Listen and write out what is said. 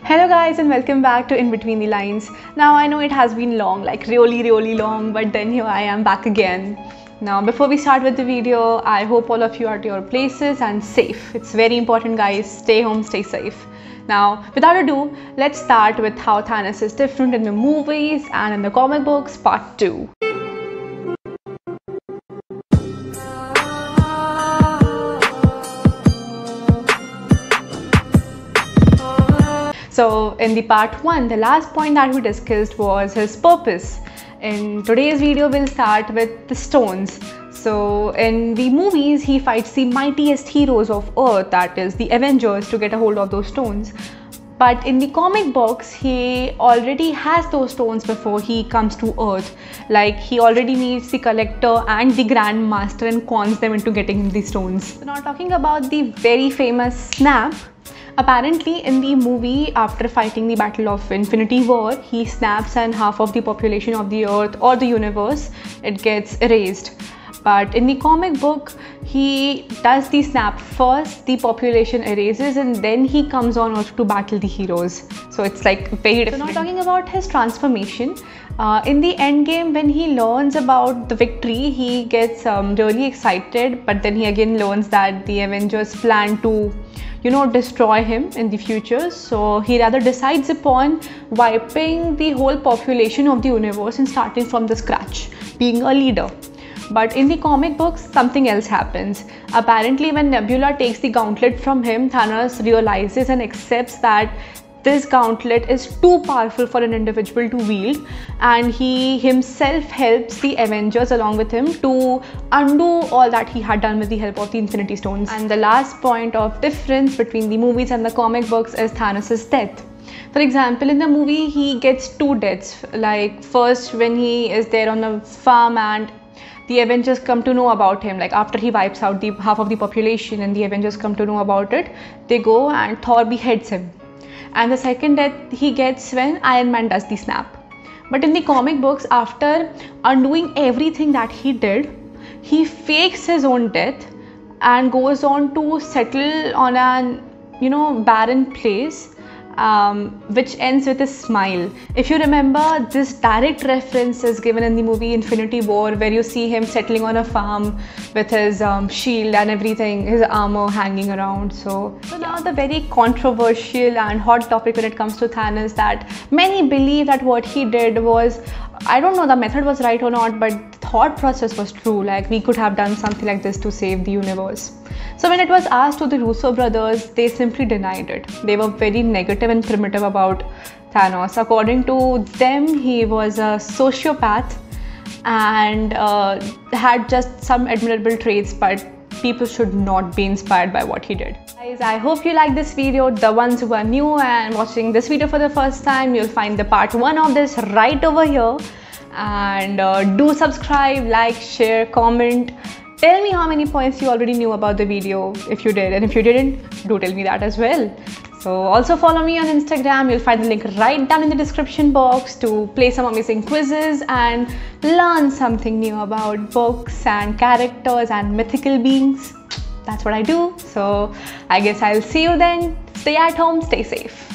Hello guys and welcome back to In Between the Lines. Now I know it has been long, like really long, but then here I am back again. Now before we start with the video, I hope all of you are at your places and safe. It's very important guys, stay home, stay safe. Now without ado, let's start with how Thanos is different in the movies and in the comic books part 2. So in the part 1, the last point that we discussed was his purpose. In today's video, we'll start with the stones. So in the movies, he fights the mightiest heroes of Earth, that is the Avengers, to get a hold of those stones. But in the comic books, he already has those stones before he comes to Earth. Like he already meets the Collector and the Grandmaster and cons them into getting the stones. So now talking about the very famous snap. Apparently in the movie, after fighting the Battle of Infinity War, he snaps and half of the population of the Earth or the universe, it gets erased. But in the comic book, he does the snap first, the population erases, and then he comes on Earth to battle the heroes. So it's like very different. So now talking about his transformation, in the end game, when he learns about the victory, he gets really excited, but then he again learns that the Avengers plan to destroy him in the future. So he rather decides upon wiping the whole population of the universe and starting from the scratch, being a leader. But in the comic books, something else happens. Apparently when Nebula takes the gauntlet from him, Thanos realizes and accepts that this gauntlet is too powerful for an individual to wield, and he himself helps the Avengers along with him to undo all that he had done with the help of the Infinity Stones. And the last point of difference between the movies and the comic books is Thanos' death. For example, in the movie he gets 2 deaths. Like first when he is there on a farm and the Avengers come to know about him, like after he wipes out the half of the population and the Avengers come to know about it, they go and Thor beheads him. And the second death he gets when Iron Man does the snap. But in the comic books, after undoing everything that he did, he fakes his own death and goes on to settle on an barren place, which ends with a smile. If you remember, this direct reference is given in the movie Infinity War, where you see him settling on a farm with his shield and everything, his armor hanging around. So now the very controversial and hot topic when it comes to Thanos, that many believe that what he did was, I don't know the method was right or not, but the thought process was true. Like we could have done something like this to save the universe. So when it was asked to the Russo brothers, they simply denied it. They were very negative and primitive about Thanos. According to them, he was a sociopath and had just some admirable traits, but people should not be inspired by what he did. Guys, I hope you like this video. The ones who are new and watching this video for the first time, you'll find the part 1 of this right over here. And do subscribe, like, share, comment. Tell me how many points you already knew about the video, if you did, and if you didn't, do tell me that as well. So also follow me on Instagram. You'll find the link right down in the description box to play some amazing quizzes and learn something new about books and characters and mythical beings. That's what I do. So I guess I'll see you then. Stay at home, stay safe.